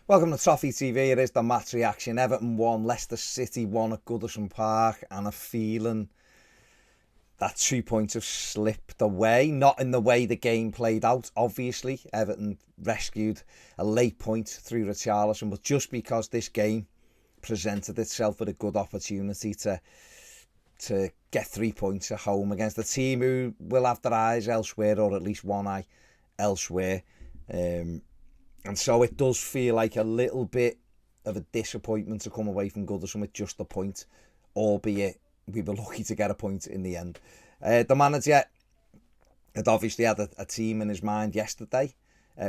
Welcome to Toffee TV. It is the match reaction. Everton won, Leicester City won at Goodison Park, and a feeling that 2 points have slipped away. Not in the way the game played out, obviously. Everton rescued a late point through Richarlison, but just because this game presented itself with a good opportunity to get 3 points at home against a team who will have their eyes elsewhere, or at least one eye elsewhere. And so it does feel like a little bit of a disappointment to come away from Goodison with just a point, albeit we were lucky to get a point in the end. The manager had obviously had a team in his mind yesterday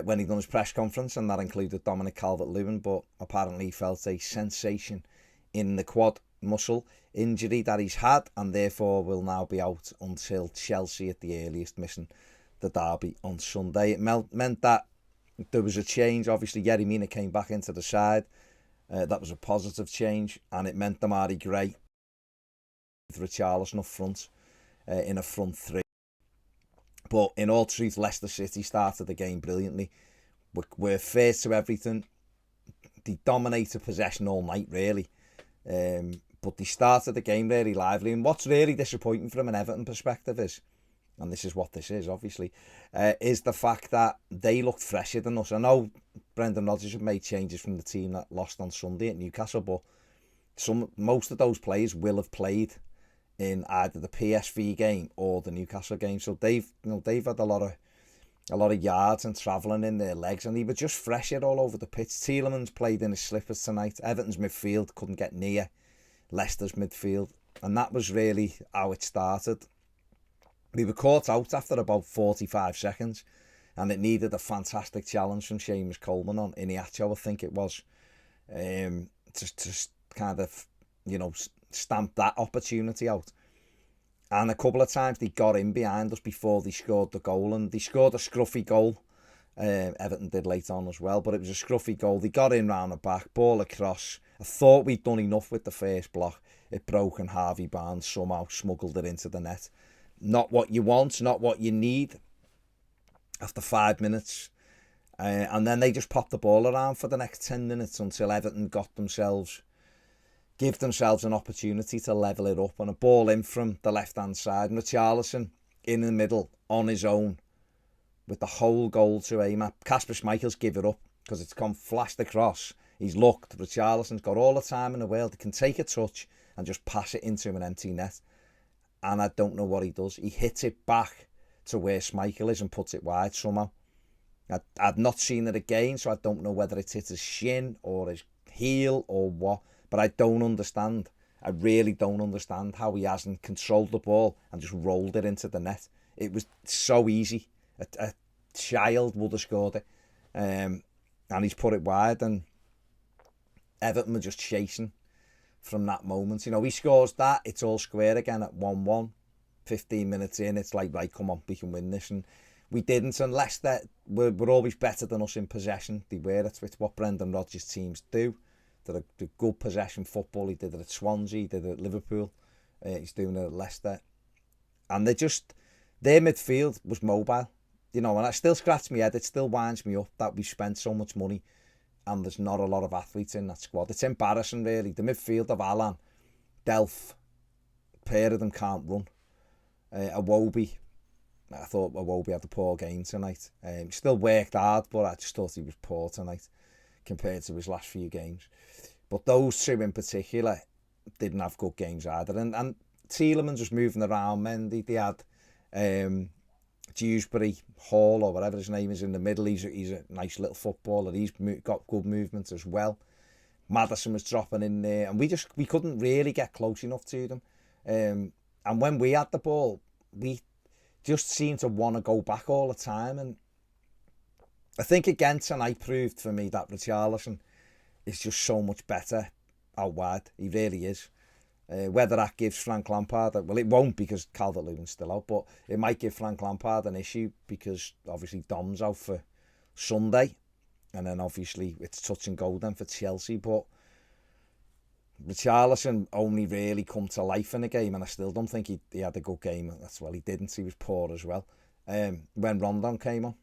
when he done his press conference, and that included Dominic Calvert-Lewin, but apparently he felt a sensation in the quad muscle injury that he's had, and therefore will now be out until Chelsea at the earliest, missing the derby on Sunday. It meant that there was a change. Obviously, Yerry Mina came back into the side. That was a positive change, and it meant Damari Gray with Richarlison up front in a front three. But in all truth, Leicester City started the game brilliantly. We're fair to everything. They dominated possession all night, really. But they started the game really lively. And what's really disappointing from an Everton perspective is, and this is what this is, obviously, is the fact that they looked fresher than us. I know Brendan Rodgers have made changes from the team that lost on Sunday at Newcastle, but most of those players will have played in either the PSV game or the Newcastle game. So they've had a lot of yards and travelling in their legs, and they were just fresher all over the pitch. Tielemans played in his slippers tonight. Everton's midfield couldn't get near Leicester's midfield, and that was really how it started. We were caught out after about 45 seconds, and it needed a fantastic challenge from Seamus Coleman on Iniacho, I think it was, to kind of, stamp that opportunity out. And a couple of times they got in behind us before they scored the goal, and they scored a scruffy goal. Everton did late on as well, but it was a scruffy goal. They got in round the back, ball across. I thought we'd done enough with the first block. It broke, and Harvey Barnes somehow smuggled it into the net. Not what you want, not what you need after 5 minutes. And then they just popped the ball around for the next 10 minutes until Everton give themselves an opportunity to level it up. And a ball in from the left-hand side. Richarlison in the middle on his own with the whole goal to aim at. Kasper Schmeichel's give it up because it's come flashed across. He's looked. Richarlison's got all the time in the world. He can take a touch and just pass it into an empty net. And I don't know what he does. He hits it back to where Schmeichel is and puts it wide somehow. I've not seen it again, so I don't know whether it's hit his shin or his heel or what. But I don't understand. I really don't understand how he hasn't controlled the ball and just rolled it into the net. It was so easy. A child would have scored it. And he's put it wide, and Everton were just chasing from that moment. He scores that, it's all square again at 1-1. 15 minutes in, it's like, right, come on, we can win this. And we didn't. And Leicester were always better than us in possession. They were. It's what Brendan Rodgers' teams do. They're good possession football. He did it at Swansea, he did it at Liverpool. He's doing it at Leicester. And their midfield was mobile. And I still scratch my head. It still winds me up that we spent so much money and there's not a lot of athletes in that squad. It's embarrassing, really. The midfield of Alan, Delph, a pair of them can't run. Iwobi, I thought Iwobi had a poor game tonight. He still worked hard, but I just thought he was poor tonight compared to his last few games. But those two in particular didn't have good games either. And Tielemans was moving around. Mendy, they had Dewsbury, Hall, or whatever his name is, in the middle. He's a nice little footballer. He's got good movement as well. Mathew was dropping in there, and we couldn't really get close enough to them. And when we had the ball, we just seemed to want to go back all the time. And I think again tonight proved for me that Richarlison is just so much better out wide. He really is. Whether that gives Frank Lampard, well, it won't because Calvert-Lewin's still out, but it might give Frank Lampard an issue because obviously Dom's out for Sunday, and then obviously it's touch and go then for Chelsea. But Richarlison only really come to life in the game, and I still don't think he had a good game. That's well, he didn't. He was poor as well. When Rondon came on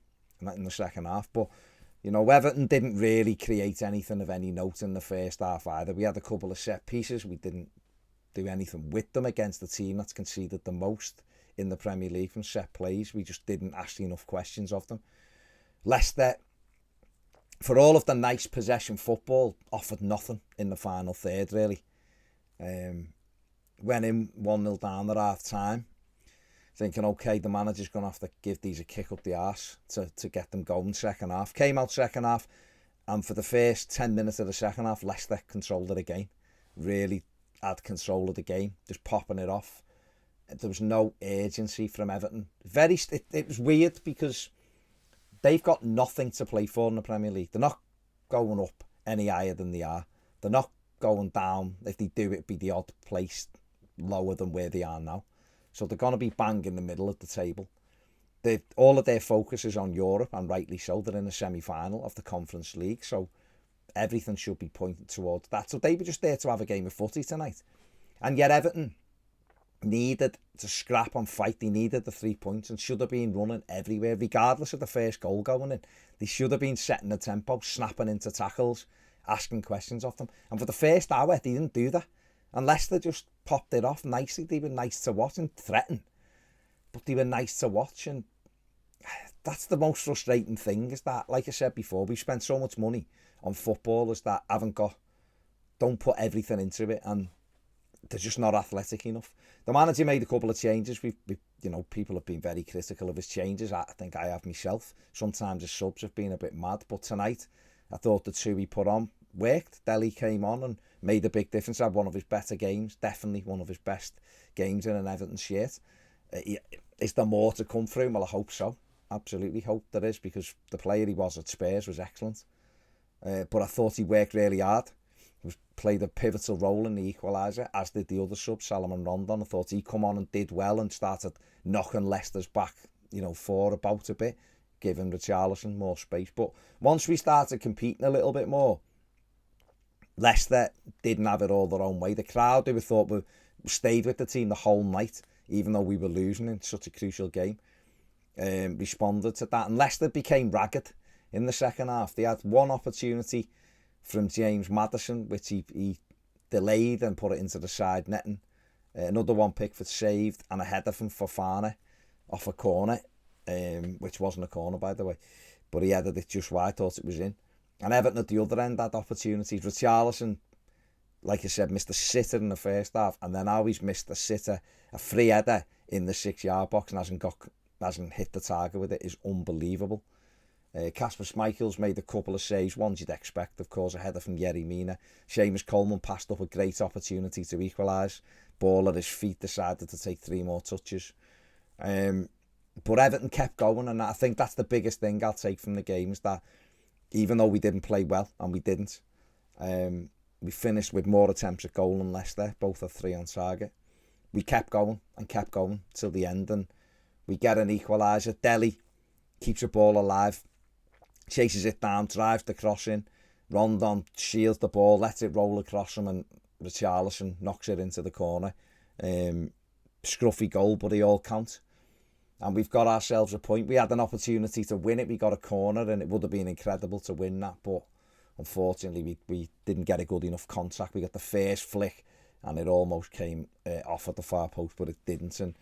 in the second half, but You know, Everton didn't really create anything of any note in the first half either. We had a couple of set pieces. We didn't do anything with them against the team that's conceded the most in the Premier League from set plays. We just didn't ask enough questions of them. Leicester, for all of the nice possession football, offered nothing in the final third, really. Went in 1-0 down at half time, thinking, okay, the manager's going to have to give these a kick up the arse to get them going second half. Came out second half, and for the first 10 minutes of the second half, Leicester controlled it again. Really had control of the game, just popping it off. There was no urgency from Everton. It was weird because they've got nothing to play for in the Premier League. They're not going up any higher than they are. They're not going down. If they do, it'd be the odd place lower than where they are now. So they're going to be bang in the middle of the table. All of their focus is on Europe, and rightly so. They're in the semi-final of the Conference League, so everything should be pointed towards that. So they were just there to have a game of footy tonight. And yet Everton needed to scrap and fight. They needed the 3 points and should have been running everywhere, regardless of the first goal going in. They should have been setting the tempo, snapping into tackles, asking questions of them. And for the first hour, they didn't do that. And Leicester just popped it off nicely. They were nice to watch and threaten, but they were nice to watch. And that's the most frustrating thing, is that, like I said before, we've spent so much money on footballers that don't put everything into it, and they're just not athletic enough. The manager made a couple of changes. People have been very critical of his changes. I think I have myself. Sometimes his subs have been a bit mad, but tonight I thought the two he put on worked. Dele came on and made a big difference. Had one of his better games, definitely one of his best games in an Everton shirt. Is there more to come through him? Well, I hope so. Absolutely hope there is, because the player he was at Spurs was excellent. But I thought he worked really hard. He played a pivotal role in the equaliser, as did the other sub, Salomon Rondon. I thought he come on and did well and started knocking Leicester's back, for about a bit, giving Richarlison more space. But once we started competing a little bit more, Leicester didn't have it all their own way. The crowd, who we thought we stayed with the team the whole night, even though we were losing in such a crucial game, responded to that. And Leicester became ragged in the second half. They had one opportunity from James Maddison, which he delayed and put it into the side netting. Another one Pickford saved, and a header from Fofana off a corner, which wasn't a corner, by the way, but he headed it just wide, thought it was in. And Everton at the other end had opportunities. Richarlison, like I said, missed a sitter in the first half, and then now he's missed a sitter, a free header in the 6-yard box, and hasn't hit the target with it. Is unbelievable. Kasper Schmeichel's made a couple of saves, ones you'd expect, of course, a header from Yerry Mina. Seamus Coleman passed up a great opportunity to equalise. Ball at his feet, decided to take 3 more touches. But Everton kept going, and I think that's the biggest thing I'll take from the game, is that even though we didn't play well, and we didn't, we finished with more attempts at goal than Leicester, both at 3 on target. We kept going till the end, and we get an equaliser. Dele keeps the ball alive, chases it down, drives the cross in. Rondon shields the ball, lets it roll across him, and Richarlison knocks it into the corner. Scruffy goal, but they all count. And we've got ourselves a point. We had an opportunity to win it. We got a corner, and it would have been incredible to win that. But unfortunately, we didn't get a good enough contact. We got the first flick, and it almost came off at the far post, but it didn't. And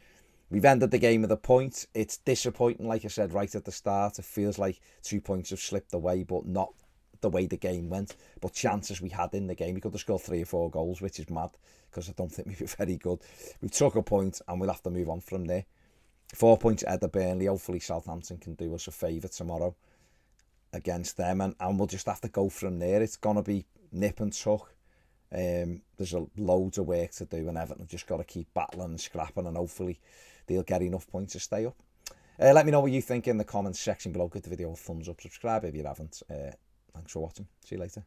we've ended the game with a point. It's disappointing, like I said right at the start. It feels like 2 points have slipped away, but not the way the game went. But chances we had in the game, we could have scored 3 or 4 goals, which is mad, because I don't think we were very good. We took a point, and we'll have to move on from there. 4 points ahead of Burnley. Hopefully Southampton can do us a favour tomorrow against them, and we'll just have to go from there. It's going to be nip and tuck. There's loads of work to do, and Everton have just got to keep battling and scrapping, and hopefully they'll get enough points to stay up. Let me know what you think in the comments section below. Give the video a thumbs up, subscribe if you haven't. Thanks for watching. See you later.